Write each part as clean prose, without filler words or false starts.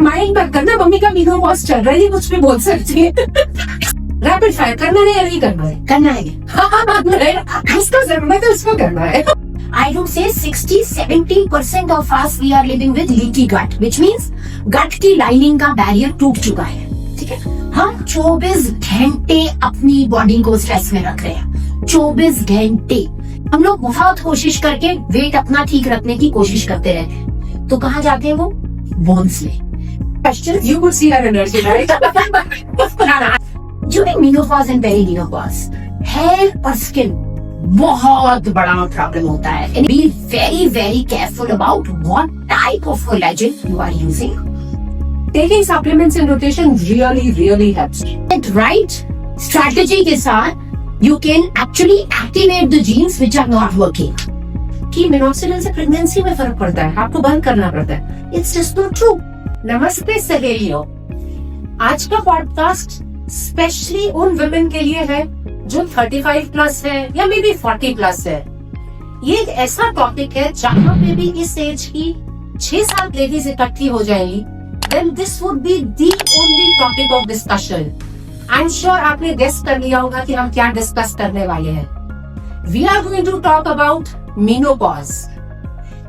Mind मत करना, mummy का मेनोपॉज चल रहा है, ये कुछ भी बोल सकती है। रैपिड फायर करना है या नहीं करना है? करना है। जिसको जरूरत है उसको करना है। I would say 60-70% of us we are living with leaky gut, which means gut की लाइनिंग का बैरियर टूट चुका है। ठीक है, हम 24 घंटे अपनी बॉडी को स्ट्रेस में रख रहे हैं। 24 घंटे हम लोग बहुत कोशिश करके वेट अपना ठीक रखने की कोशिश करते रहते हैं, तो कहाँ जाते हैं वो? बोन्स में। Question, you could see her energy, right? During menopause and perimenopause, hair और skin बहुत बड़ा प्रॉब्लम होता है। And be very very careful about what type of collagen you are using. Taking supplements in rotation really helps. And right strategy के साथ you can actually activate the genes which are not working. कि minoxidil से pregnancy में फर्क पड़ता है, आपको बंद करना पड़ता है। It's just not true. नमस्ते सहेलियों, आज का पॉडकास्ट स्पेशली उन वुमेन के लिए है जो 35 प्लस है या मे बी 40 प्लस है। ये एक ऐसा टॉपिक है जहाँ पे भी इस एज की 6-7 लेडीज इकट्ठी हो जाएंगी, then this would be the only topic of discussion. I am sure आपने गेस कर लिया होगा कि हम क्या डिस्कस करने वाले हैं। We are going to talk about menopause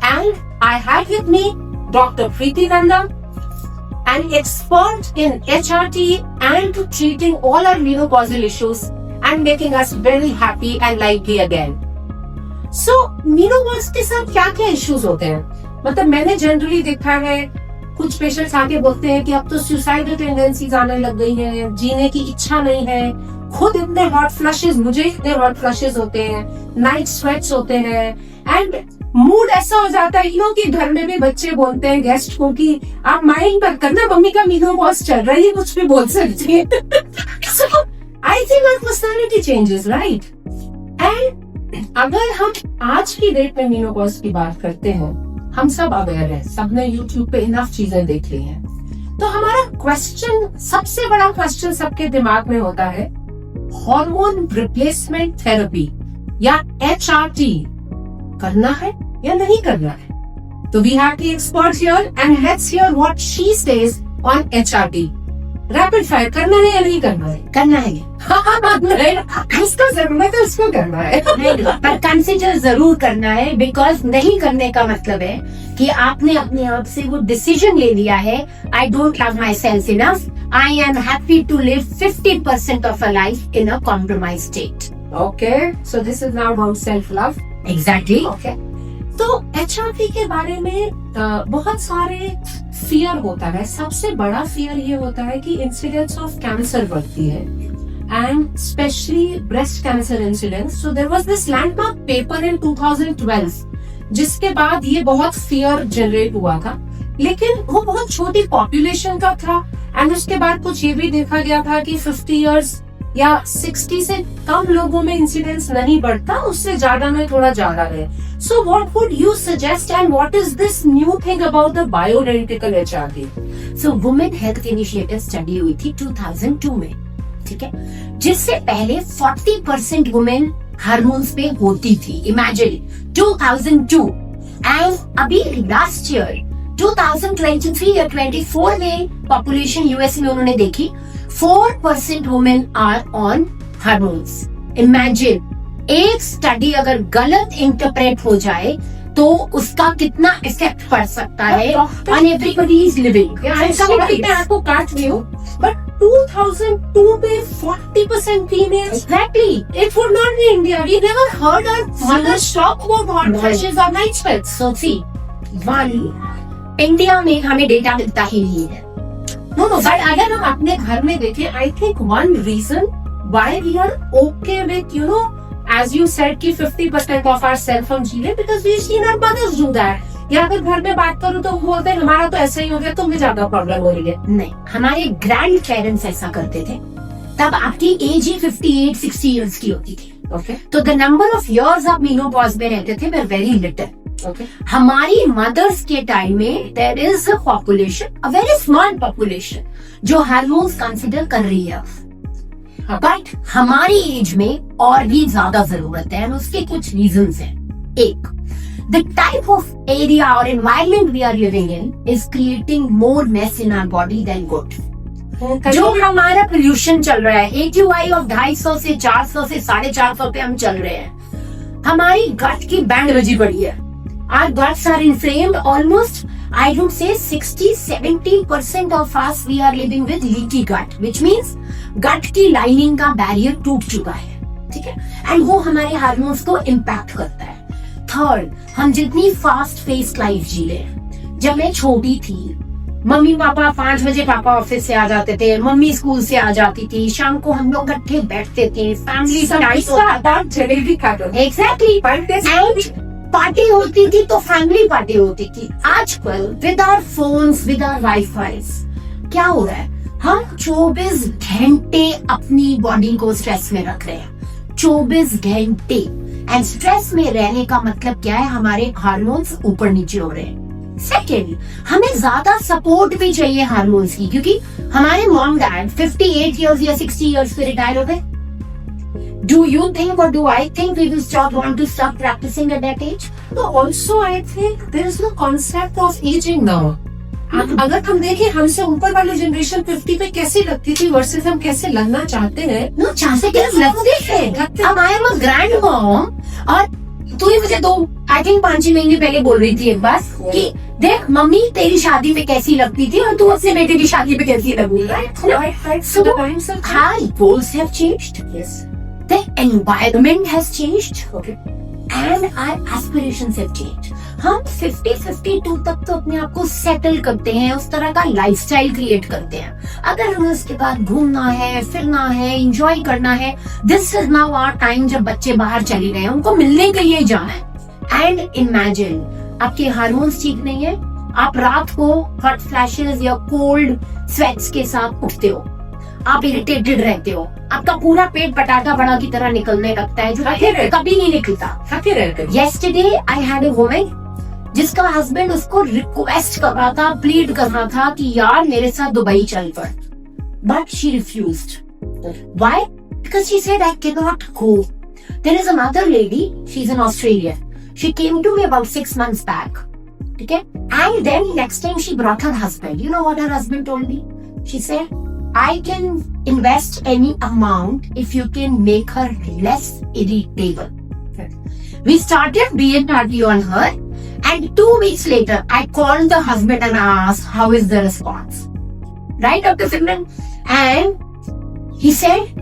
and I have with me doctor Preeti Nanda, an expert in HRT and treating all our menopausal issues and making us very happy and lively again. So, menopause के साथ क्या क्या issues होते हैं? मतलब मैंने generally देखा है कुछ पेशेंट्स आके बोलते हैं कि अब तो सुसाइडल टेंडेंसीज आने लग गई हैं, जीने की इच्छा नहीं है, खुद इतने हॉट फ्लशेस, मुझे इतने हॉट फ्लशेस होते हैं, नाइट स्वेट्स होते हैं एंड मूड ऐसा हो जाता है कि घर में भी बच्चे बोलते हैं गेस्ट को कि आप माइंड पर करना, मम्मी का मेनोपॉज चल रहा है, ये कुछ भी बोल सकती है। So, I think our personality changes, right? And अगर हम आज की डेट में मेनोपॉज की बात करते हैं, हम सब अवेयर हैं, सबने YouTube पे इनफ चीजें देख ली हैं, तो हमारा क्वेश्चन, सबसे बड़ा क्वेश्चन सबके दिमाग में होता है, हार्मोन रिप्लेसमेंट थेरेपी या HRT करना है या नहीं करना है? तो we have the expert here and let's hear what she says on HRT। Rapid fire करना है या नहीं करना है? करना है। जिसको जरूरत है उसको करना है। पर कंसिडर जरूर करना है, बिकॉज नहीं करने का मतलब है कि आपने अपने आप से वो डिसीजन ले लिया है, I don't love myself enough, I am happy to live 50% of a life in a compromise state. Okay, so this is now about self love. Exactly. Okay, तो HRT के बारे में बहुत सारे फियर होता है। सबसे बड़ा फियर ये होता है कि इंसिडेंस ऑफ कैंसर बढ़ती है and specially breast cancer incidence. So there was this landmark paper in 2012 जिसके बाद ये बहुत फियर जनरेट हुआ था, लेकिन वो बहुत छोटी पॉपुलेशन का था एंड उसके बाद कुछ ये भी देखा गया था कि 50 इयर्स या 60 से कम लोगों में इंसिडेंस नहीं बढ़ता, उससे ज्यादा में थोड़ा ज्यादा है। So what would you suggest and what is this new thing about the bioidentical HRT? So women health initiative study हुई थी 2002 में, ठीक है, जिससे पहले 40% वुमेन हार्मोन्स पे होती थी। इमेजिन 2002 एंड अभी लास्ट ईयर 2023 या 24 में पॉपुलेशन यूएस में उन्होंने देखी 4% women are on hormones. Imagine, एक स्टडी अगर गलत इंटरप्रेट हो जाए तो उसका कितना इफेक्ट पड़ सकता है on everybody's living. मैं आपको काट रही हूँ, but 2002 में 40% females. Exactly. It would not be India. We never heard our mothers talk about hot flashes or night sweats. So see, one, India में हमें डेटा मिलता ही नहीं है। No, but अगर हम अपने घर में देखें, I think one reason why we are okay with, as you said कि 50% of our self हम जी ले, because we've seen our mothers do that. या अगर घर में बात करूँ तो वो बोलते हैं हमारा तो ऐसा ही हो गया, तुम्हें ज्यादा प्रॉब्लम हो रही है। नहीं, हमारे ग्रैंड पेरेंट्स ऐसा करते थे, तब आपकी एज ही 58-60 इयर्स की होती थी। ओके, तो द नंबर ऑफ इयर्स आप मेनोपॉज में रहते थे वेरी लिटिल। Okay. हमारी मदर्स के टाइम में there is a population, a very small population जो हार्मोन्स कंसिडर कर रही है, बट हमारी एज में और भी ज्यादा जरूरत है, और उसके कुछ रीजंस हैं। एक, The type of area or environment we are living in is creating more mess in our body than good. जो हमारा पोल्यूशन चल रहा है, AQI of 250 से 400 से 450 पे हम चल रहे हैं, हमारी गट की बैंड बजी पड़ी है. Our guts are inflamed. Almost, I would say 60-70% of us we are living with leaky gut, which means gut की लाइनिंग का बैरियर टूट चुका है, ठीक है, एंड वो हमारे हार्मोन्स को इम्पैक्ट करता है. थर्ड, हम जितनी फास्ट पेस्ड लाइफ जी रहे हैं. जब मैं छोटी थी, मम्मी पापा 5 बजे पापा ऑफिस से आ जाते थे, मम्मी स्कूल से आ जाती थी, शाम को हम लोग इकट्ठे बैठते थे, फैमिली एग्जैक्टली पार्टी होती थी, तो फैमिली पार्टी होती थी. आजकल with our phones, with our wifis, क्या हो रहा है, हम 24 घंटे अपनी बॉडी को स्ट्रेस में रख रहे हैं. 24 घंटे. एंड स्ट्रेस में रहने का मतलब क्या है, हमारे हार्मोन्स ऊपर नीचे हो रहे हैं. सेकेंड, हमें ज्यादा सपोर्ट भी चाहिए हार्मोन्स की, क्योंकि हमारे मॉम डैड 58 इयर्स या 60 इयर्स पे रिटायर हो गए. Do you think or do I think we will want to stop practicing at that age? No, also I think there is no concept of aging now. अगर हम देखें, हमसे ऊपर वाली जनरेशन 50 पे कैसे लगती थी वर्सेस हम कैसे लगना चाहते हैं. No, चाहते क्या लगते थे. अब I am a grandmom और तू ही मुझे 5-6 महीने पहले बोल रही थी एक बार कि देख मम्मी तेरी शादी में कैसी लगती थी और तू अपने बेटे की शादी में कैसी लगी. Our goals have changed. Yes. The environment has changed. Okay. And our aspirations have changed. हम 50-52 तक तो अपने आप को सेटल करते हैं, उस तरह का लाइफस्टाइल क्रिएट करते हैं. अगर हमें उसके बाद घूमना है, फिरना है, एंजॉय करना है, this is now our time. जब बच्चे बाहर चले गए, उनको मिलने के लिए जाना है. एंड इमेजिन आपके हार्मोन्स ठीक नहीं है, आप रात को हॉट फ्लैशेस या कोल्ड स्वेट्स के साथ उठते हो, आप इरिटेटेड रहते हो, आपका पूरा पेट पटाखा बड़ा की तरह निकलने लगता है, जो कभी नहीं निकलता. Yesterday I had a woman जिसका हस्बैंड उसको रिक्वेस्ट कर रहा था, प्लीड कर रहा था कि यार मेरे साथ दुबई चल पड़, but she refused. Why? Because she said I can not go. There is another lady, she is in Australia. She came to me about 6 months back, ठीक है, and then next time she brought her husband. You know what her husband told me? She said I can invest any amount if you can make her less irritable. We started BNRT on her, and 2 weeks later, I called the husband and asked, how is the response? Right, Dr. Simran? And he said,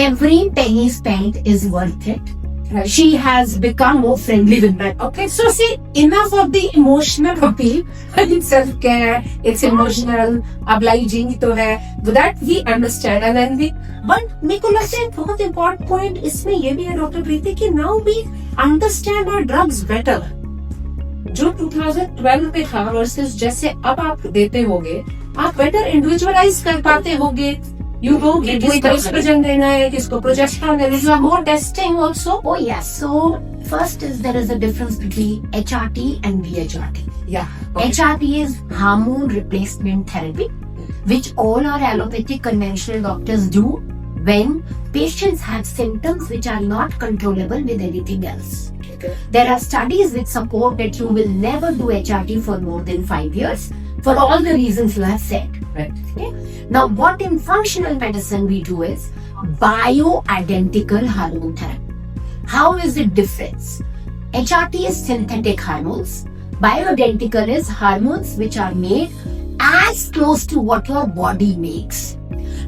every penny spent is worth it. Right. She has become more friendly with me. Okay, so see, enough of the emotional appeal. It's self-care, it's emotional, obliging तो है. That we understand, and then but मेरे को लगता है बहुत important point इसमें ये भी है डॉक्टर प्रीति कि now we understand our drugs better. जो 2012 पे था versus जैसे अब आप देते होगे, आप better individualize कर पाते होगे. You know कि किसको एस्ट्रोजन देना है, किसको प्रोजेस्टेरोन देना है. There is more testing also. Oh yes. So first is there is a difference between HRT and VHRT. Yeah. Okay. HRT is hormone replacement therapy, which all our allopathic conventional doctors do when patients have symptoms which are not controllable with anything else. Okay. There are studies which support that you will never do HRT for more than 5 years for all the reasons you have said. Right. Okay? Now, what in functional medicine we do is bioidentical hormone therapy. How is it difference? HRT is synthetic hormones. Bioidentical is hormones which are made as close to what your body makes.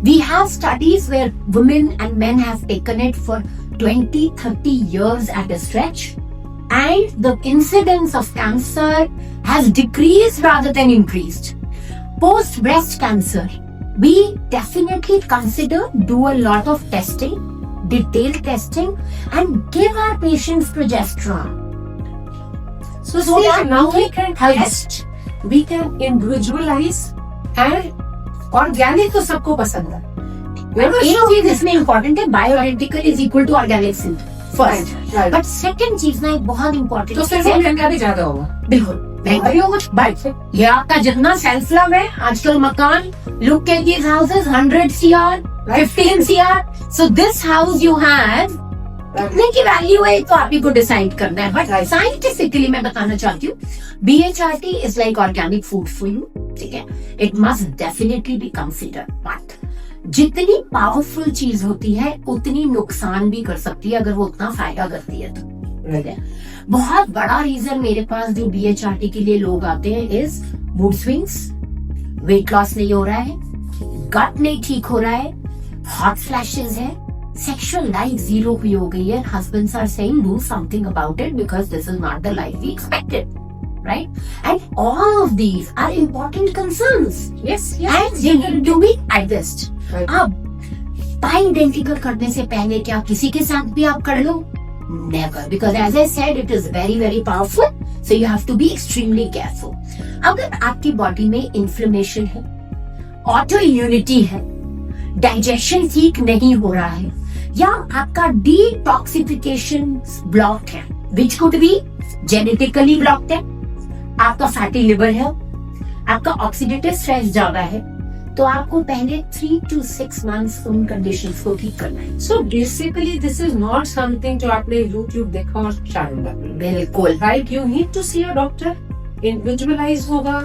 We have studies where women and men have taken it for 20-30 years at a stretch, and the incidence of cancer has decreased rather than increased. Post breast cancer, we definitely consider do a lot of testing, detailed testing, and give our patients progesterone. So now we can test, we can individualize, and organic तो सबको पसंद है. एक चीज इसमें important है, bioidentical is equal to organic synth first. But second चीज ना एक बहुत इम्पोर्टेंट, तो फिर महंगा भी ज्यादा होगा. बिल्कुल महंगाई होगा. बट ये आपका जितना सेल्फ लव है, आजकल मकान, look at these houses, 100 CR, 15 CR. So this house you have कितने की वैल्यू है तो आप ही को डिसाइड करना है, बट साइंटिफिकली मैं बताना चाहती हूँ BHRT is like organic food for you, ठीक है। It must definitely be considered, but जितनी पावरफुल चीज होती है उतनी नुकसान भी कर सकती है अगर वो उतना फायदा करती है तो, ठीक है। बहुत बड़ा रीजन मेरे पास जो BHRT के लिए लोग आते हैं is mood swings, weight loss नहीं हो रहा है, गट नहीं ठीक हो रहा है, हॉट फ्लैशेस है, सेक्सुअल लाइफ जीरो हुई हो गई है, husbands are saying do something about it because this is not the life we expected, right? And all of these are important concerns. Yes, And you need to be addressed. Right. अब identical करने से पहले क्या किसी के साथ भी आप कर लो? Never, because as I said, it is very very powerful. So you have to be extremely careful. अगर आपकी बॉडी में इन्फ्लेमेशन है, ऑटो इम्यूनिटी है, डाइजेशन ठीक नहीं हो रहा है, या आपका डिटॉक्सिफिकेशन ब्लॉक है, which could be genetically blocked है, आपका फैटी लिवर है, आपका ऑक्सीडेटिव स्ट्रेस ज्यादा है, तो आपको पहले 3 to 6 months उन कंडीशंस को ठीक करना है। So basically this is not something जो आपने YouTube देखा और जानना, बिल्कुल right? You need to see a doctor, individualize होगा,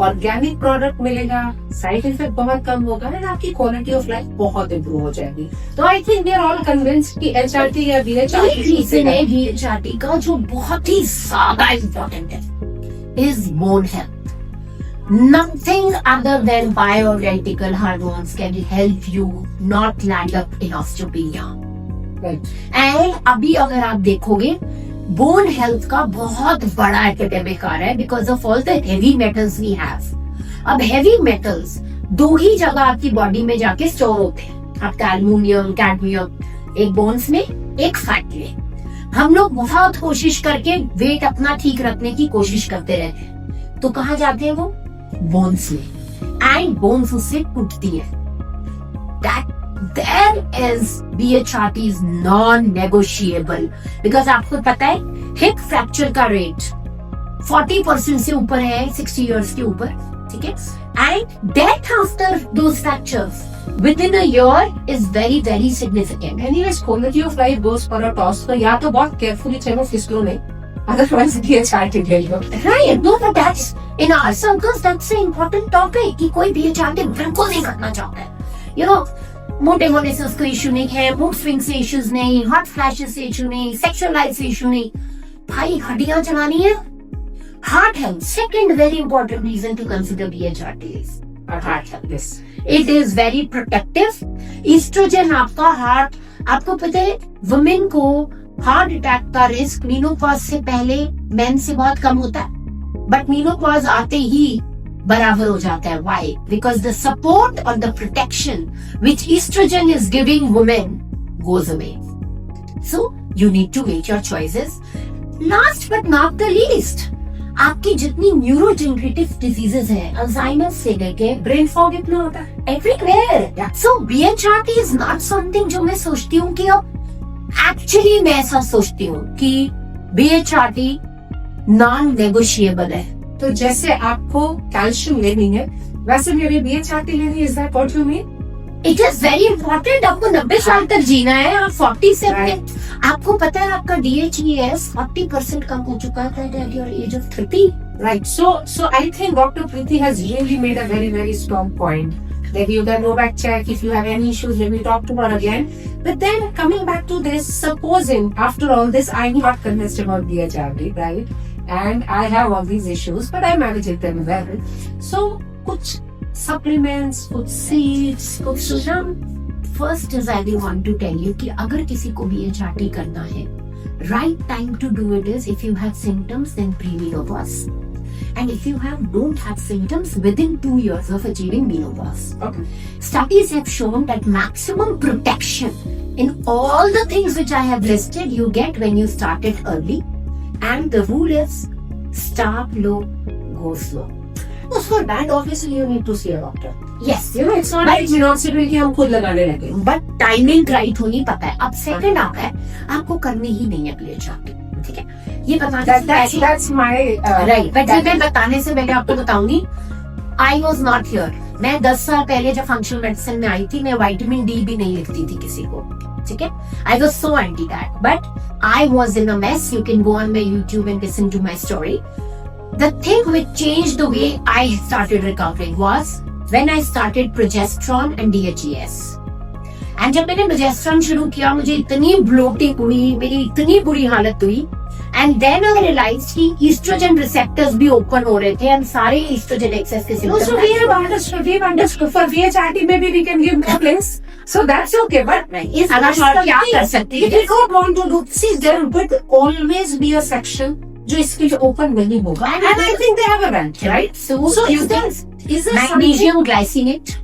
ऑर्गेनिक प्रोडक्ट मिलेगा, साइड इफेक्ट बहुत कम होगा और आपकी क्वालिटी ऑफ लाइफ बहुत इम्प्रूव हो जाएगी। तो I think we are all convinced कि HRT या BHRT रीजन है BHRT का जो बहुत ही ज्यादा इम्पोर्टेंट है is bone health. Nothing other than bioidentical hormones can help you not land up in osteopenia. Right. And अभी अगर आप देखोगे बोन हेल्थ का बहुत बड़ा एपिडेमिक आ रहा है because of all the heavy metals we have. अब हेवी मेटल्स दो ही जगह आपकी बॉडी में जाके स्टोर होते हैं, आपका एल्यूमिनियम, कैडमियम, एक बोन्स में एक फैट में। हम लोग बहुत कोशिश करके वेट अपना ठीक रखने की कोशिश करते रहते हैं, तो कहाँ जाते हैं वो? बोन्स में, एंड बोन्स उससे टूटती है। That there is BHRT is non negotiable because आपको पता है हिप फ्रैक्चर का रेट 40% से ऊपर है 60 इयर्स के ऊपर, ठीक है। And death after those fractures within a year is very very significant. Anyways, quality of life goes for a toss. तो या तो बहुत carefully चलो फिसलो नहीं, otherwise BHRT ले लो। Right, no, but that's in our circles that's an important topic कि कोई BHRT बिल्कुल नहीं करना चाहता है। You know, मोटे होने से उसको इशू नहीं है, मूड स्विंग से इश्यूज नहीं, हॉट फ्लैशेस से इशू नहीं, सेक्सुअल लाइफ से इशू नहीं, भाई हड्डियां चलानी है। Heart health, second very important reason to consider BHRT is heart health. It is very protective. Oestrogen आपका हार्ट, आपको पता है वुमेन को हार्ट अटैक का रिस्क मीनोपॉज से पहले मेन से बहुत कम होता है, बट मीनोपॉज आते ही बराबर हो जाता है। व्हाई? बिकॉज द सपोर्ट और the protection which oestrogen is giving women goes away. So you need to make your choices. Last but not the least, आपकी जितनी न्यूरोजेनरेटिव डिजीजेस हैं, अल्जाइमर से लेके ब्रेन फॉग इतना होता है everywhere. So BHRT is not something जो मैं सोचती हूँ कि अब एक्चुअली मैं ऐसा सोचती हूँ कि BHRT नॉन नेगोशिएबल है। तो जैसे आपको कैल्शियम लेनी है वैसे मेरे BHRT लेनी है, is that what you mean? It is very important. आपको 90 साल तक जीना है, आप 40 से अपने, आपको पता है आपका DHEAS 40% कम हो चुका है at your age of 30. Right. So I think Dr. Preeti has really made a very very strong point. That you can go back check if you have any issues. Maybe talk to her again. But then coming back to this, supposing after all this I'm not convinced about BHRT, right? And I have all these issues, but I manage them well. So कुछ supplements, कुछ seeds, कुछ सुझाव। First is I want to tell you कि अगर किसी को BHRT करना है, right time to do it is if you have symptoms then pre-menopause, and if you don't have symptoms within 2 years of achieving menopause. Okay. Studies have shown that maximum protection in all the things which I have listed you get when you start it early, and the rule is start low, go slow. For that, obviously, you need to see a doctor. Yes, You know, it's not like university कि हम खुद लगाने लगे। But timing right होनी पता है। अब second आता है आपको करनी ही नहीं है BHRT, ठीक है। ये That's my राइट, बट मैं बताने से पहले आपको बताऊंगी आई वॉज नॉट हियर। मैं 10 साल पहले जब फंक्शनल मेडिसिन में आई थी, मैं विटामिन D भी नहीं लिखती थी किसी को। ठीक है, I was so anti that, but I was in a mess. You can go on my YouTube and listen to my story. The thing which changed the way I started recovering was when I started progesterone and DHEAS. And जब मैंने progesterone शुरू किया, मुझे इतनी bloating हुई, मेरी इतनी बुरी हालत हुई. And then I realized कि estrogen receptors भी open हो रहे थे and सारे estrogen excess के symptoms. So we have understood for VHRT maybe we can give more place. So that's okay, but अगर और क्या कर सकते if you don't want to do, see there would always be a section जो इसके लिए open नहीं होगा. And I think they have a bench, right? So is there magnesium glycinate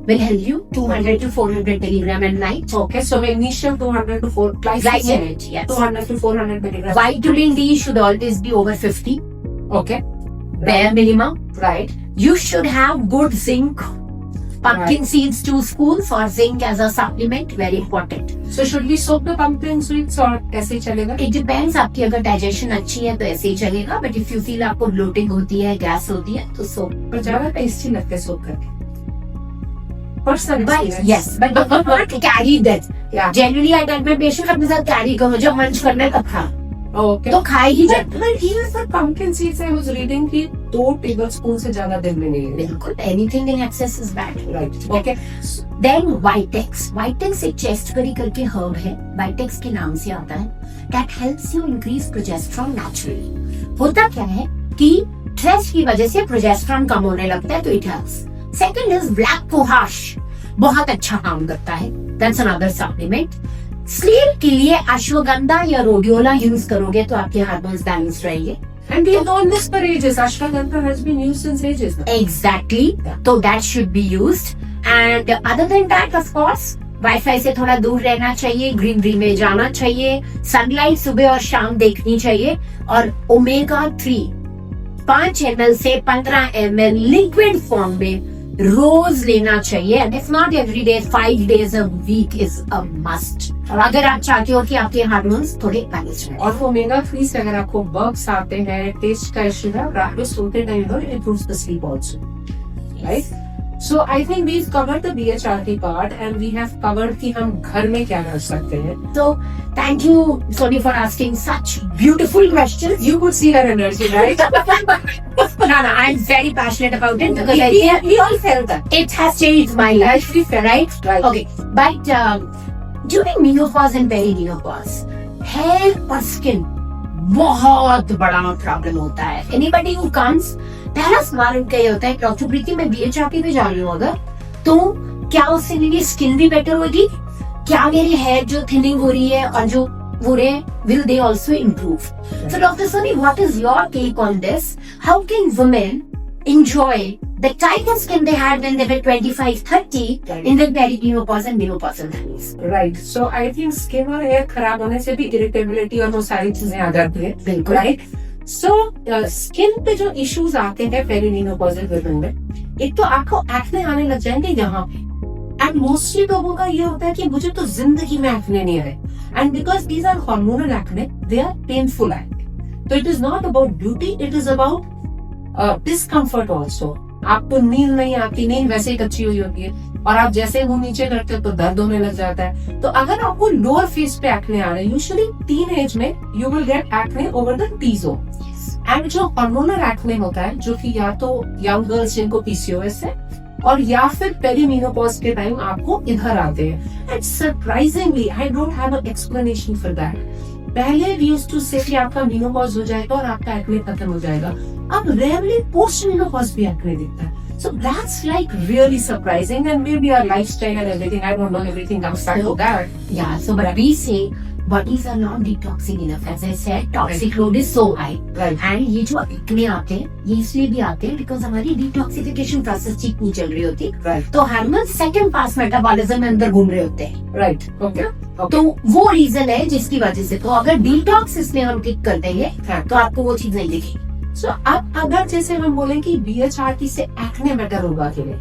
will help you 200 to 400 milligram at night. Okay, so magnesium 200 to 4 Glycinate, yes. 200 to 400 milligrams. Vitamin D should always be over 50. Okay, Bare minimum. right. You should have good zinc. Pumpkin Right. seeds 2 spoons for zinc as a supplement. Very important. So should we soak the pumpkin seeds or ऐसे ही चलेगा? It depends. आपकी अगर digestion अच्छी है तो ऐसे ही चलेगा. But if you feel आपको bloating होती है, gas होती है, तो soak. पर ज्यादा टेस्टी लगते हैं soak करके. Personal But experience. yes, but you cannot carry that. Yeah. Generally, I tell my patient अपने साथ carry करो. जब munch करना है तब खा. Okay. तो खाए ही जाते. But even for pumpkin seeds, I was reading कि 2 tablespoon से ज्यादा दिन में नहीं लेना. बिल्कुल. Anything in excess is bad. Right. Okay. Then Vitex. Vitex एक chestberry करके herb है. Vitex के नाम से आता है. That helps you increase progesterone naturally. होता क्या है कि स्ट्रेस की वजह से प्रोजेस्टेरोन कम होने लगता है, तो it helps. Second is black cohosh. बहुत अच्छा काम करता है. That's another supplement. स्लीप के लिए अश्वगंधा या रोडियोला यूज करोगे तो आपके हार्मोन्स बैलेंस रहेंगे. And we have known this for ages. Ashwagandha has been used since ages now. Exactly. So that should be used. And other than that, of course, wifi से थोड़ा दूर रहना चाहिए, greenery में जाना चाहिए, सनलाइट सुबह और शाम देखनी चाहिए, और ओमेगा 3 5 ml से 15 ml लिक्विड फॉर्म में रोज लेना चाहिए. And if not every day, 5 days a week is a must. और अगर आप चाहते हो कि आपके हार्मोन्स थोड़े बैलेंस रहें. और ओमेगा 3 से अगर आपको बग्स आते हैं, टेस्ट का इश्यू है, रात में सोते time it improves the sleep also, right? So I think we covered the BHRT part and we have covered कि हम घर में क्या कर सकते हैं. So thank you, Sony, for asking such beautiful questions. You could see her energy, right? No, I'm very passionate about it because we all felt that. it has changed my life, right? Right. Okay, but during menopause and perimenopause, hair or skin बहुत बड़ा problem होता है. Anybody who comes, पहला सवाल उनका ये होता है, डॉक्टर प्रीति मैं बीएचआरटी पे जा रही हूँ अगर, तो क्या उससे मेरी स्किन भी बेटर होगी? क्या मेरी हेयर जो थिनिंग हो रही है और जो हो रहे हैं, will they also improve? So Dr. Soni, what is your take on this? How can women enjoy the type of skin they had when they were 25-30 in the perimenopause and menopausal times? Right. So I think skin और hair खराब होने से भी irritability और वो सारी चीजें आ जाती है. बिल्कुल. Right. So skin पे जो issues आते हैं पेरिमेनोपॉजल women में, एक तो आपको एक्ने आने लग जाएंगे यहाँ पे. एंड मोस्टली लोगों का ये होता है कि मुझे तो जिंदगी में एक्ने नहीं आए. And because these are hormonal acne, they are painful acne. तो it is not about beauty, it is about discomfort also. आपको नींद नहीं आती, नींद वैसे ही कच्ची हुई होती है, और आप जैसे मुंह नीचे करते हो तो दर्द होने लग जाता है. तो अगर आपको लोअर फेस पे एक्ने आ रहे हैं, यूजुअली टीनेज में you will get acne over the T zone. And जो हार्मोनल एक्ने होता है, जो कि या तो यंग गर्ल्स जिनको पीसीओएस है, और या फिर पेरीमेनोपॉज के टाइम आपको इधर आते हैं. And surprisingly I don't have an explanation for that. पहले वी यूज्ड टू से कि आपका मेनोपॉज हो जाएगा और आपका एक्ने खत्म हो जाएगा. अब रेयरली पोस्ट मेनोपॉज भी एक्ने दिखता है. So that's like really surprising, and maybe our lifestyle and everything, I don't know, everything comes back to that. Yeah, so but we say bodies are not detoxing enough. As I said, toxic load is so high. Right. And ये जो acne आते हैं, ये इसलिए भी आते हैं because हमारी डिटॉक्सिफिकेशन प्रोसेस ठीक नहीं चल रही होती. Right. तो हार्मोन सेकंड पास मेटाबॉलिज्म में अंदर घूम रहे होते हैं. Right. Okay. तो वो रीजन है जिसकी वजह से, तो अगर डिटॉक्स इसमें हम ठीक कर देंगे हाँ. तो आपको वो चीज नहीं दिखेगी. So अब अगर जैसे हम बोलें कि बीएचआरटी से एक्ने बेटर होगा के लिए,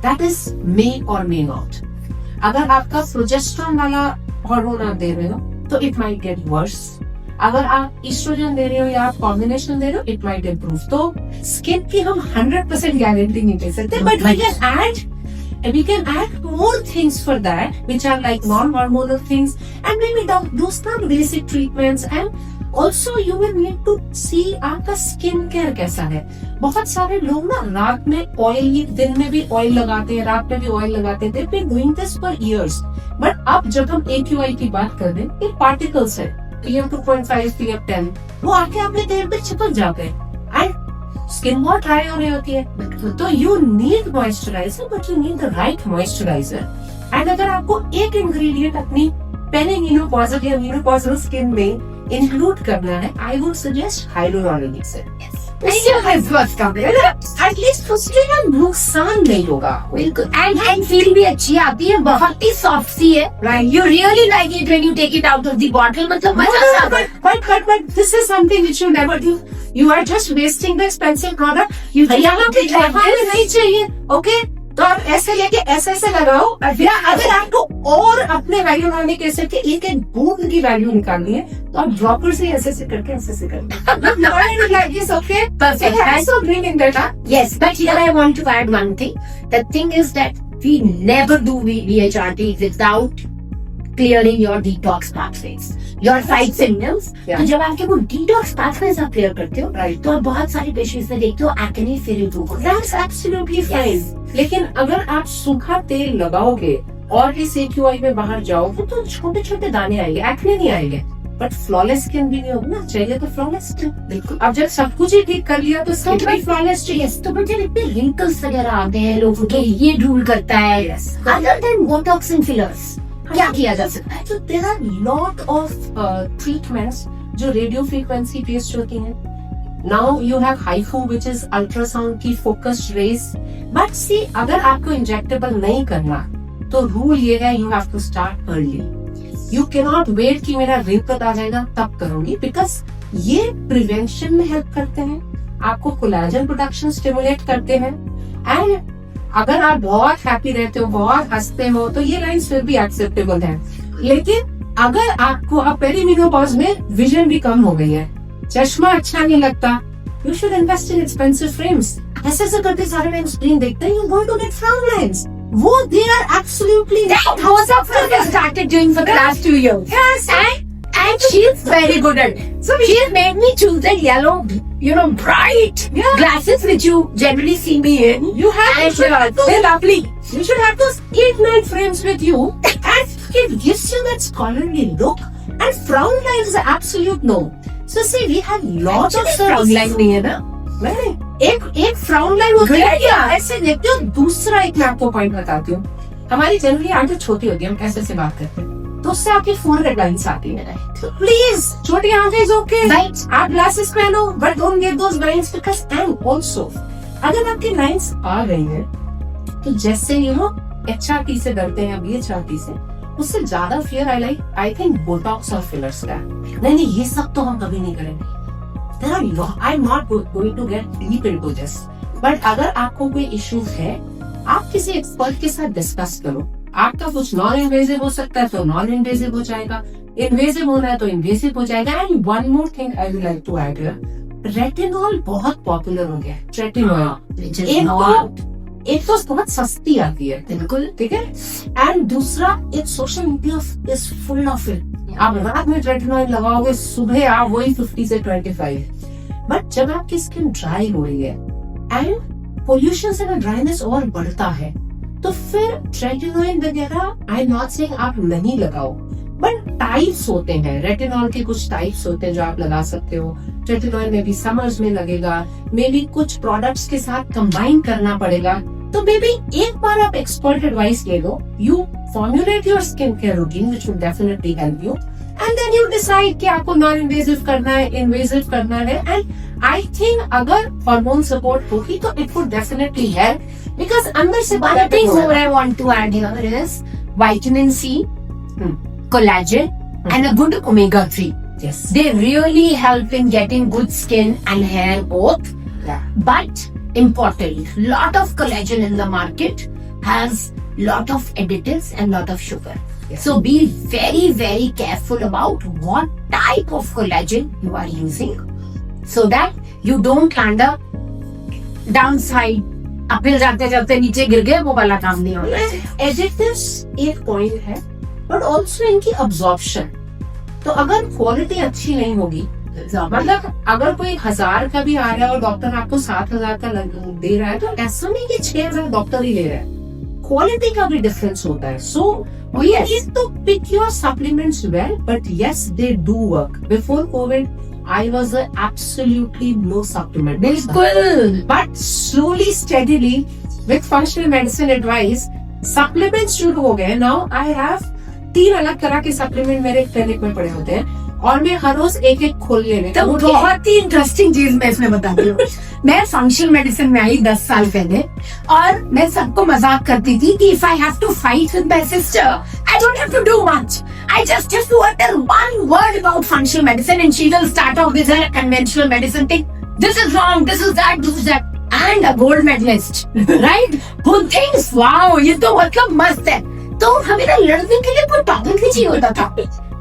that is may or may not. अगर आपका प्रोजेस्टेरोन वाला हार्मोन आप दे रहे हो तो it might get worse. अगर आप एस्ट्रोजन दे रहे हो या आप कॉम्बिनेशन दे रहे हो, it might improve. तो स्किन की हम 100% गारंटी नहीं दे सकते, but we can add we can add more things for that, which are like non-hormonal things, and maybe do some basic treatments. And also you will need to see आपका skin care कैसा है. बहुत सारे लोग ना रात में oil, दिन में भी ऑयल लगाते हैं, रात में भी ऑयल लगाते हैं. They've been doing this for years. But अब जब हम AQI की बात कर रहे हैं, ये पार्टिकल्स है, PM 2.5, PM 10, वो आके अपने देह पे चिपक जाते हैं एंड स्किन बहुत ड्राई हो रही होती है. तो you need moisturiser, but you need the right moisturiser. And अगर आपको एक इंग्रेडिएंट अपनी पेरिमेनोपॉजल या मेनोपॉजल स्किन में इंक्लूड करना है, I would suggest hyaluronic acid. At least उसके ना नुकसान नहीं होगा. बिल्कुल. एंड फील भी अच्छी आती है, बहुत ही सॉफ्ट सी है. Right, you really like it when you take it out of the bottle. मतलब मजा आता है. But this is something which you never do. You are just wasting the expensive product. You नहीं चाहिए. Okay? तो आप ऐसे लेके ऐसे ऐसे लगाओ. या अगर आपको और अपने हाइड्रोलॉनिक एसिड के एक एक बूंद की वैल्यू निकालनी है, तो आप ड्रॉपर से ऐसे करके okay? Perfect. Also bring in that up. Yes, but here I want to add one thing. The thing is that we never do VHRT without clearing your detox pathways, your 5 signals. Yeah. तो जब आपके वो detox pathways आप clear करते हो, Right. तो आप बहुत सारे पेशेंट्स में देखते हो acne फिर improve होता है. That's absolutely fine. लेकिन अगर आप सूखा तेल लगाओगे और इस AQI में बाहर जाओगे, तो छोटे छोटे दाने आएंगे, एक्ने नहीं आएंगे, बट फ्लॉलेस स्किन भी नहीं होगी ना. चाहिए तो फ्लॉलेस स्किन. बिल्कुल. अब जब सब कुछ ही ठीक कर लिया तो स्किन भी फ्लॉलेस चाहिए. Yes, तो बच्चे इतने wrinkles वगैरह आते हैं लोगों के, ये रूल करता है. Yes. Other than botox and fillers, क्या किया जा सकता है? So there are lot of treatments जो रेडियो फ्रीक्वेंसी बेस्ड होती हैं. Now you have HIFU, which is ultrasound की focused rays. But see, अगर आपको इंजेक्टेबल नहीं करना, तो रूल ये है, you have to start early. You cannot wait कि मेरा रिंकल आ जाएगा तब करूंगी, because ये प्रिवेंशन में हेल्प करते हैं, आपको कोलेजन प्रोडक्शन स्टिमुलेट करते हैं. एंड अगर आप बहुत हैप्पी रहते हो, बहुत हंसते हो, तो ये लाइन्स फिर भी एक्सेप्टेबल है. लेकिन अगर आपको अब पेरीमेनोपॉज में विजन भी कम हो गई है, चश्मा अच्छा नहीं लगता, you should invest in expensive frames. ऐसे ऐसे करके सारे लोग स्क्रीन देखते हैं, you going to get frown lines. वो they are absolutely Those of us have started doing for the last 2 years. Yes. And she's very good at it. So she's made me choose the yellow, bright glasses which you generally see me in. You have And they're lovely. You should have those 8-9 frames with you, and it gives you that scholarly look. And frown lines are absolute no. So see, we have lots of frown line नहीं है ना? नहीं, एक frown line होती है क्या? ऐसे देखते हो. दूसरा एक मैं आपको पॉइंट बताती हूँ. हमारी जनरली आंखें छोटी होती है, हम ऐसे से बात करते हैं, तो उससे आपकी फुल रेड लाइन्स आती है. तो प्लीज, छोटी आंखें इज ओके, Right. आप ग्लासेस पहनो, but don't get those lines, because and also अगर आपकी लाइन्स आ गई हैं, तो जैसे HRT से डरते हैं, BHRT से, उससे ज्यादा फियर आई थिंक बोटॉक्स और फिलर्स का. नहीं, ये सब तो हम कभी नहीं करेंगे. I'm not going to get deep into this. But अगर आपको कोई इश्यूज है, आप किसी एक्सपर्ट के साथ डिस्कस करो. आपका कुछ नॉन इन्वेजिव हो सकता है तो नॉन इन्वेजिव हो जाएगा, इन्वेजिव होना है तो इन्वेजिव हो जाएगा. And one more thing I would like to add here, retinol बहुत पॉपुलर हो गया है. रेटिनॉल एक तो बहुत सस्ती आती है, बिल्कुल. ठीक है, एंड दूसरा एक social media is full of it. आप रात में रेटिनॉल लगाओगे, सुबह आप वही 50 से 25. बट जब आपकी स्किन ड्राई हो रही है एंड पोल्यूशन से ना ड्राइनेस और बढ़ता है, तो फिर रेटिनॉल वगैरह आई नॉट सेइंग आप नहीं लगाओ, बट टाइप्स होते हैं. रेटिनॉल के कुछ टाइप्स होते हैं जो आप लगा सकते हो. रेटिनॉल में भी समर्स में लगेगा, मे बी कुछ प्रोडक्ट्स के साथ कंबाइन करना पड़ेगा. तो मे बी एक बार आप एक्सपर्ट एडवाइस ले लो, you formulate your skin care routine which will definitely help you, and then you decide कि आपको नॉन इन्वेजिव करना है, इन्वेजिव करना है. एंड आई थिंक अगर हार्मोन सपोर्ट होगी तो it would definitely help, because अंदर से One thing more I want to add here is vitamin C, collagen, and a good omega-3. Yes. They really help in getting good skin and hair both. Yeah. But important, lot of collagen in the market has lot of additives and lot of sugar. Yes. So be very, very careful about what type of collagen you are using, so that you don't land up downside अब फिर जाते जाते नीचे गिर गए, वो वाला काम नहीं होना चाहिए। एडिटिव्स एक पॉइंट है, बट ऑल्सो इनकी अब्जॉर्प्शन। तो अगर क्वालिटी अच्छी नहीं होगी, मतलब अगर कोई 1000 का भी आ रहा है और डॉक्टर आपको 7000 का दे रहा है, तो ऐसा नहीं कि 6000 डॉक्टर ही ले रहा है, क्वालिटी का भी डिफरेंस होता है। So we need to pick your supplements well, but yes they do work. Before COVID I was absolutely no supplement, बिल्कुल। But slowly steadily with functional medicine advice supplements शुरू हो गए। नाउ आई हैव 3 अलग तरह के supplement मेरे clinic में पड़े होते हैं और मैं हर रोज एक एक खोल लेने तो बहुत ही इंटरेस्टिंग चीज मैं इसमें बताती हूँ। मैं फंक्शनल मेडिसिन में आई 10 साल पहले, और मैं सबको मजाक करती थी कि if I have to fight with my sister, I don't have to do much, I just to utter one word about functional medicine and she will start off with her conventional medicine thing. This is wrong, this is that, this is that, and a gold medalist, right? Who thinks, wow, ये तो मतलब मस्त है। तो हमें ना लड़ने के लिए कोई टॉपिक नहीं चाहिए होता था।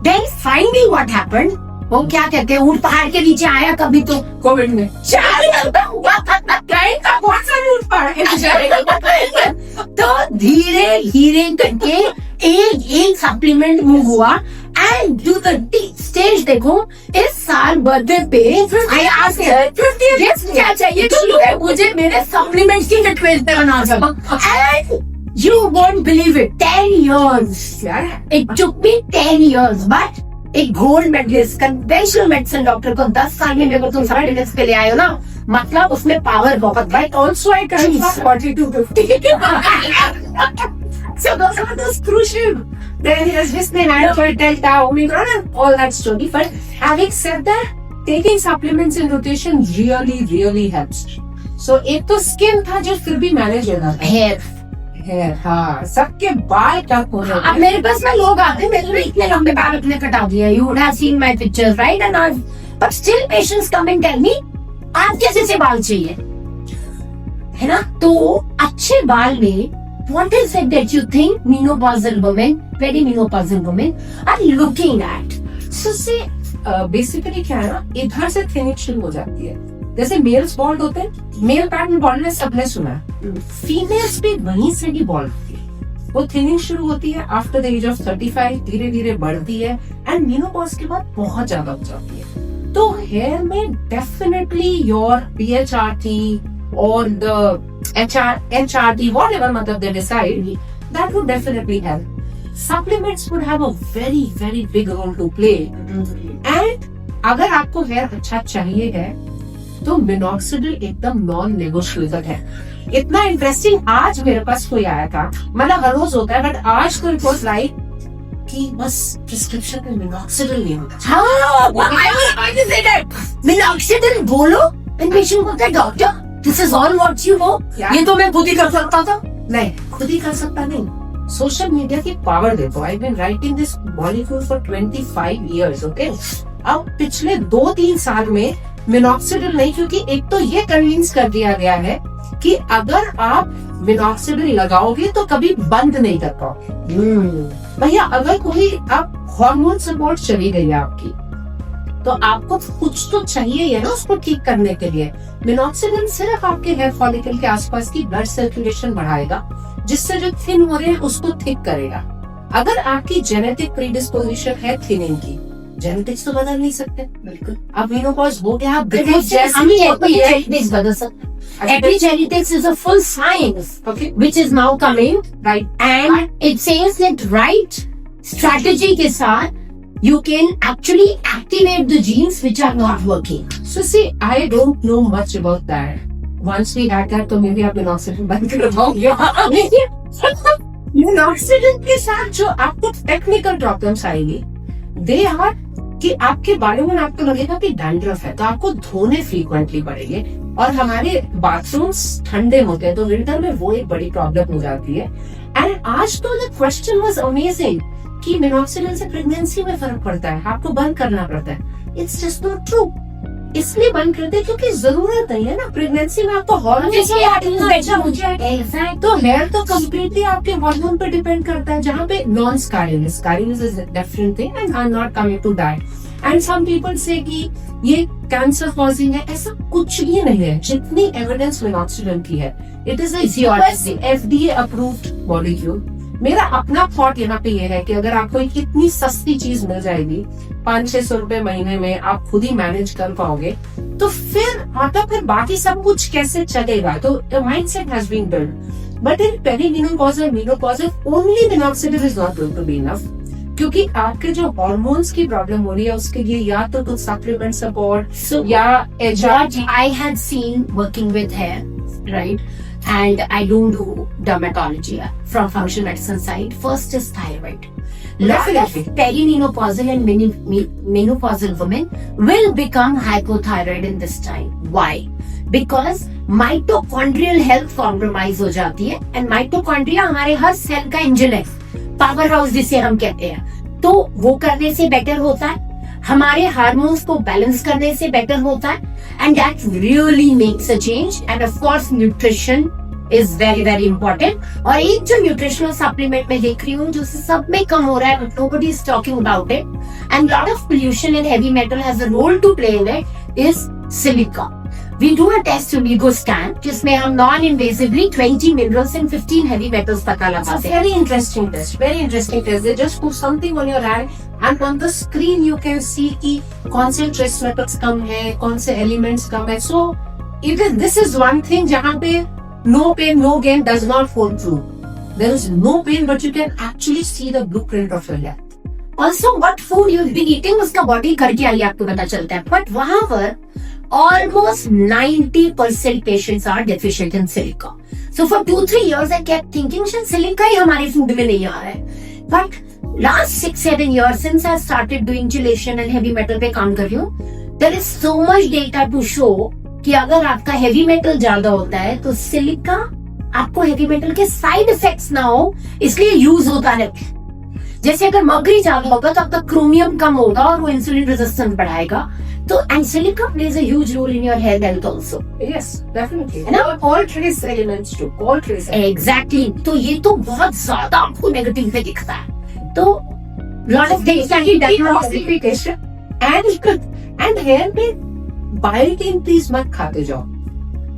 Then finally what happened? वो क्या कहते हैं, ऊंट पहाड़ के नीचे आया कभी तो कोविड में 4 घंटा हुआ था, कहीं का बहुत सारे ऊंट पहाड़ के नीचे आए। तो धीरे धीरे करके एक सप्लीमेंट मूव हुआ, एंड टू द स्टेज देखो, इस साल बर्थडे पे आई आस्क्ड हर गिफ्ट क्या चाहिए तो मुझे मेरे सप्लीमेंट्स की किट बना सको। And you won't believe it, 10 years. It took me 10 years, but एक gold medallist conventional medicine doctor को 10 साल में मेरे को तुम सप्लीमेंट्स के लिए आए हो ना, मतलब उसमें पावर बहुत है। Also I can 40 to 50. So those are those crucial. Then there's this thing I for Delta, Omicron, and all that story. But having said that, taking supplements in rotation really helps. So एक तो skin था जो फिर भी manage हो जाता है। है, हाँ, सबके बाल टक हो रहे हैं। अब मेरे पास ना लोग आते हैं, मेरे इतने लंबे बाल अपने कटा दिए, you would have seen my pictures, right? And I've, but still patients come and tell me, आप कैसे से बाल चाहिए, है ना? तो अच्छे बाल में what is it that you think menopausal women, perimenopausal women are looking at? So see, basically क्या है ना, इधर से थिनिंग शुरू हो जाती है। जैसे मेल्स बॉल्ड होते हैं, मेल पैटर्न बॉल्डनेस सबने सुना है, फीमेल्स भी वहीं से ही बॉल्ड होती है। वो थिनिंग शुरू होती है आफ्टर द एज ऑफ 35, धीरे धीरे बढ़ती है, एंड मेनोपॉज के बाद बहुत ज्यादा हो जाती है। तो हेयर में डेफिनेटली योर PHRT और द HRT, whatever मतलब they decide, that would definitely help. Supplements would have a very big role to play. And अगर आपको हेयर अच्छा चाहिए है तो मिनॉक्सिडिल एकदम नॉन नेगोशिएबल है। इतना इंटरेस्टिंग, आज मेरे पास कोई आया था, मतलब हर रोज होता है, बट आज तो रिपोर्ट लाई कि बस प्रिस्क्रिप्शन में मिनॉक्सिडिल नहीं होता। मिनॉक्सिडिल बोलो, पेशेंट बोलता है doctor this is all what you know, ये तो मैं खुद ही कर सकता था। नहीं, खुद ही कर सकता नहीं, सोशल मीडिया की पावर देखो। I been writing this molecule for 25 years, okay. अब पिछले 2-3 साल में मिनॉक्सिडिल नहीं, क्योंकि एक तो ये कन्विंस कर दिया गया है कि अगर आप मिनॉक्सिडिल लगाओगे तो कभी बंद नहीं कर पाओगे। भैया अगर कोई आप हार्मोन सपोर्ट चली गई है आपकी, तो आपको कुछ तो चाहिए है ना उसको ठीक करने के लिए। मिनॉक्सिडिल सिर्फ आपके हेयर फॉलिकल के आसपास की ब्लड सर्कुलेशन बढ़ाएगा, जिससे जो थिन हो रहे हैं उसको थिक करेगा। अगर आपकी जेनेटिक प्रीडिस्पोजिशन है थिनिंग की, जेनेटिक्स तो बदल नहीं सकते। बिल्कुल, अब मेनोपॉज हो गया, epigenetics बदल सकते। Epigenetics is a full science, okay, which is now coming, right, and it says that right strategy के साथ you can actually activate the genes which are not working. So see, I don't know much about that. Once we had that, तो maybe आप minoxidil बंद करवाओगे। Minoxidil के साथ जो आपको टेक्निकल प्रॉब्लम्स आएगी, दे आर कि आपके बालों में आपको लगेगा कि डैंड्रफ है, तो आपको धोने फ्रीक्वेंटली पड़ेंगे। और हमारे बाथरूम्स ठंडे होते हैं, तो विंटर में वो एक बड़ी प्रॉब्लम हो जाती है। एंड आज तो द क्वेश्चन वाज अमेजिंग कि मिनॉक्सिडिल से प्रेगनेंसी में फर्क पड़ता है, आपको बंद करना पड़ता है। It's just not true. इसलिए बंद करते हैं क्योंकि जरूरत नहीं है ना, प्रेगनेंसी में आपको हार्मोन तो हेयर तो कम्प्लीटली आपके हार्मोन पे डिपेंड करता है, जहाँ पे non scarring is different thing, and I am not coming to that. And some people say कि ये कैंसर कॉजिंग है, ऐसा कुछ भी नहीं है। जितनी एविडेंस मिनॉक्सिडिल की है, it is FDA approved molecule. मेरा अपना थॉट यहाँ पे ये है कि अगर आपको एक इतनी सस्ती चीज मिल जाएगी 500-600 रुपए महीने में, आप खुद ही मैनेज कर पाओगे, तो फिर बाकी सब कुछ कैसे चलेगा? तो the mindset has been build. But in perimenopause और menopause only minoxidil is not going to be enough, क्योंकि आपके जो हार्मोन्स की प्रॉब्लम हो रही है उसके लिए या तो कुछ सप्लीमेंट सपोर्ट या what I had seen working with hair, right? And I don't do dermatology from functional medicine side. First is thyroid. Lot of perimenopausal and menopausal women will become hypothyroid in this time. Why? Because mitochondrial health compromise हो जाती है, and mitochondria हमारे हर cell का engine है, power house जिसे हम कहते हैं। तो वो करने से बेटर होता है, हमारे हार्मोन्स को बैलेंस करने से बेटर होता है, and that really makes a change. End of course nutrition is very very important. और एक जो न्यूट्रिशनल सप्लीमेंट में देख रही हूँ जो सब में कम हो रहा है, nobody is talking about it, and lot of pollution in heavy metal has a role to play in it, is silica. We do a test Oligo scan जिसमें हम non invasively 20 minerals and 15 heavy metals पता लगाते हैं। Very interesting test. Very interesting test. They just put something on your hand and on the screen you can see कि कौन से trace metals कम है, कौन से elements कम है. So this is one thing जहाँ पे no pain no gain does not hold true. There is no pain but you can actually see the blueprint of your health. Also what food you've been eating उसका body करके आई आपको पता चलता है। But वहाँ पर almost 90% patients are deficient in silica. So for 2-3 years I kept thinking शायद silica ही हमारे food में नहीं आ रहा है। But last 6-7 years since I started doing chelation and heavy metal पे काम कर रही हूँ, there is so much data to show कि अगर आपका heavy metal ज्यादा होता है तो silica आपको heavy metal के side effects ना हो इसलिए यूज होता है। जैसे अगर मर्क्यूरी ज्यादा होगा तो आपका क्रोमियम कम होगा और वो इंसुलिन रेजिस्टेंस बढ़ाएगा। तो and silica plays a huge role in your health health also. Yes, definitely. है ना? All trace elements too. All trace. Exactly. तो ये तो बहुत ज्यादा आपको नेगेटिव पे दिखता है। तो lot of things can be detoxification and hair पे biotin please मत खाते जाओ।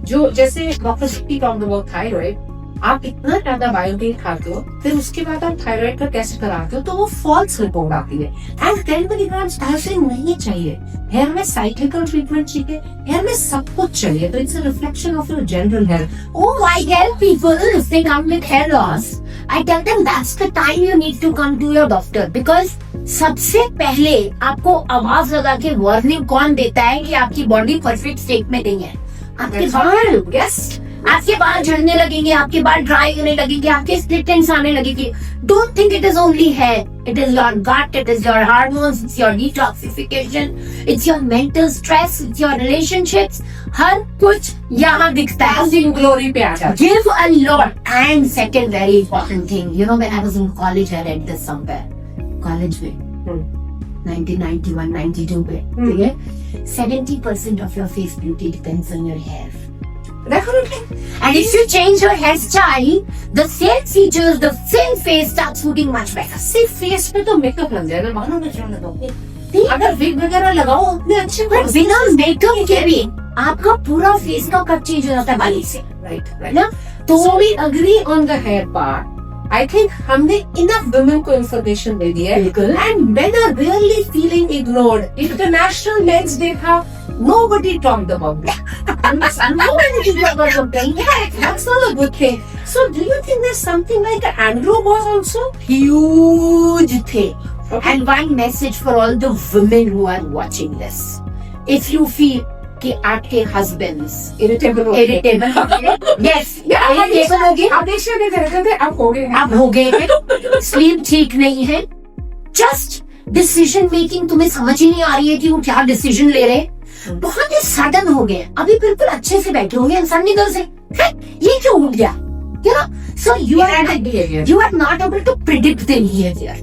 जो जैसे doctor city talked about thyroid, आप इतना ज्यादा बायोटिन खाते हो फिर उसके बाद आप थायराइड का टेस्ट कराते हो तो वो फॉल्स रिपोर्ट आती है। एंड 10 मिलीग्राम्स ऐसे नहीं चाहिए। हेयर में साइक्लिकल ट्रीटमेंट चाहिए, हेयर में सब कुछ चाहिए। तो it's a reflection of your general health. Oh, I tell people if they come with hair loss, I tell them that's the time you need to come to your doctor because सबसे पहले आपको आवाज लगा के warning कौन देता है कि आपकी बॉडी परफेक्ट स्टेट में नहीं है? आपके बाल, यस, आपके बाल झड़ने लगेंगे, आपके बाल ड्राई होने लगेंगे, आपके स्प्लिट एंड्स आने लगेंगे। Don't think it is only hair. It is your gut, it is your hormones, it's your detoxification, it's your mental stress, it's your relationships. हर कुछ यहाँ दिखता है। ग्लोरी पे आ जाता है। Give a lot. And second very important thing, you know when I was in college I read this somewhere. College में 1991-92 में, ठीक है? 70% of your face beauty depends on your hair. Definitely. And if you change your hairstyle, the same features, the same face starts looking much better. सिर्फ face पे तो makeup लग जाएगा, बालों में क्यों लगाओगे? अगर विग वगैरह लगाओ उतने अच्छे बिना मेकअप के भी आपका पूरा फेस का कट चेंज हो जाता है बाली से। राइट ना? तो we agree on the hair part. I think हमने enough women को information दे दी है। बिल्कुल। And men are really feeling ignored. International Men's Day था, nobody talked about that. Nobody talked about that. Yeah, that's not a good thing. So do you think there's something like an andro was also? Huge thing. Okay. And one message for all the women who are watching this. If you feel कि आपके husbands irritable हो गए, yes, irritable हो गए, हमेशा नहीं रहते थे, अब हो गए हैं, स्लीप ठीक नहीं है, जस्ट डिसीजन मेकिंग तुम्हें समझ ही नहीं आ रही है कि वो क्या डिसीजन ले रहे, बहुत ही सडन हो गए। अभी बिल्कुल अच्छे से बैठे होंगे इंसान निकल से ये क्यों उठ गया, you know? So you are not able to predict the behavior.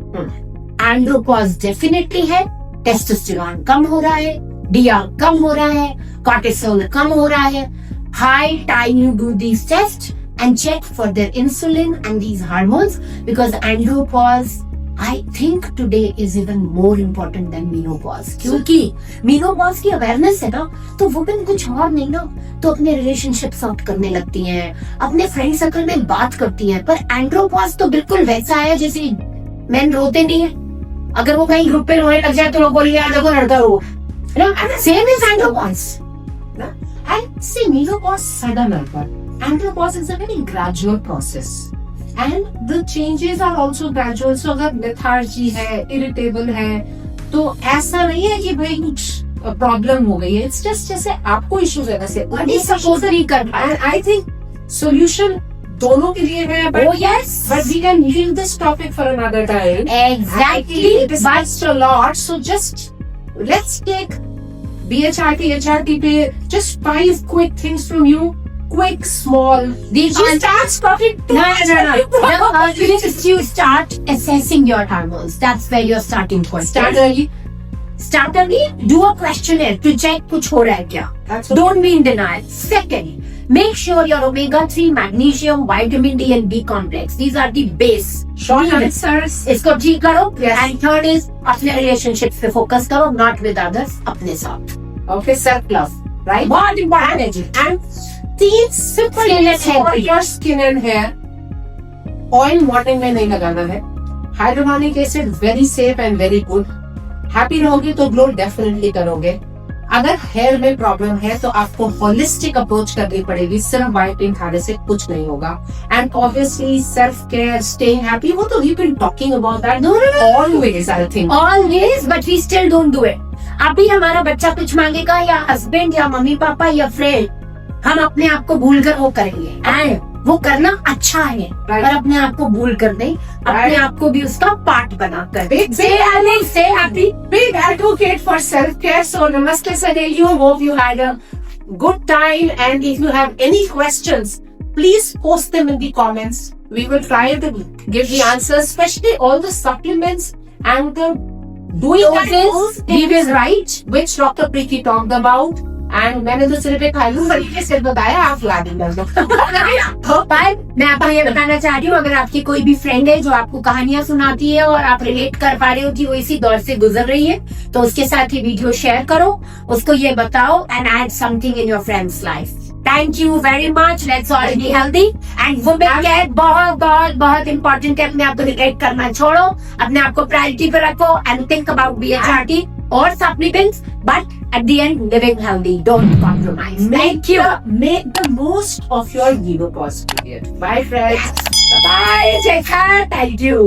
Andropause definitely है, टेस्टोस्टेरोन कम हो रहा है, DR कम हो रहा है, cortisol कम हो रहा है। High time you do these tests and check for their insulin and these hormones because andropause I think today is even more important then menopause, क्योंकि मेनोपॉज की अवेयरनेस है ना, तो वुमेन कुछ और नहीं ना, तो अपने रिलेशनशिप सॉर्ट करने लगती हैं, अपने फ्रेंड सर्कल में बात करती हैं। पर एंड्रोपॉज तो बिल्कुल वैसा है जैसे मैन रोते नहीं है, अगर वो कहीं ग्रुप पे रोने लग जाए तो लोग बोलेंगे यार देखो लड़का रो, same is andropause. And see, menopause sudden but andropause is a very gradual process, and the changes are also gradual. So अगर lethargy है, irritable है, तो ऐसा नहीं है कि भाई कुछ प्रॉब्लम हो गई है. It's just जैसे आपको इश्यूज है वैसे बड़ी सपोजरी कर, and I think solution दोनों के लिए है. But, oh yes, but we can leave this topic for another time. exactly. It is just a lot. So just let's take BHRT, HRT पे just 5 quick things from you. Quick, small. Did you start talking to No. The first is you start assessing your hormones. That's where your starting point. Start early. Start early. Do a questionnaire to check कुछ हो रहा है क्या. That's okay. Don't be in denial. Second, make sure your omega-3, magnesium, vitamin D and B complex. These are the base. Short answers. इसको ठीक करो. Yes. And third is अपने relationships पे focus करो, not with others. अपने साथ. Okay, self love. Right? बहुत important है. And 3 simple Skin and tips for hair. your skin and hair. Oil morning में नहीं लगाना है. Hyaluronic acid very safe and very good. Happy रहोगे तो ग्लो डेफिनेटली करोगे. अगर हेयर में प्रॉब्लम है तो आपको होलिस्टिक अप्रोच करनी पड़ेगी. सिर्फ वाइटिंग खाने से कुछ नहीं होगा. And obviously self care, staying happy, वो तो we been talking about that always I think. Always, but we still don't do it. अभी हमारा बच्चा कुछ मांगेगा या हस्बैंड या मम्मी पापा या फ्रेंड, हम अपने आप को भूल कर वो करेंगे. एंड वो करना अच्छा है, पर अपने आप को भूल कर नहीं, अपने आप को भी उसका पार्ट बना कर. Stay happy. Big advocate for self-care. So namaste Sanelio. Hope you had a good time. And if you have any questions, please post them in the comments. We will try to give the answers, especially all the supplements and the doing Doses, he was right, which Dr. Preeti talked about. And मैंने दूसरे पे खालू तरीके से बताया, आप ला देंगे. पर मैं आपको ये बताना चाह रही हूँ, अगर आपकी कोई भी फ्रेंड है जो आपको कहानियां सुनाती है और आप रिलेट कर पा रहे हो कि वो इसी दौर से गुजर रही है, तो उसके साथ ही वीडियो शेयर करो, उसको ये बताओ and add something in your friends life. Thank you very much. Let's all be healthy and women care बहुत बहुत बहुत इंपॉर्टेंट है. अपने आप को रिलेट करना छोड़ो, अपने आप को प्रायोरिटी पे रखो एंड थिंक अबाउट BHRT और supplements, but at the end living healthy. Don't compromise. Thank you. Make the most of your menopause period. Bye friends. Bye. Take care. Thank you.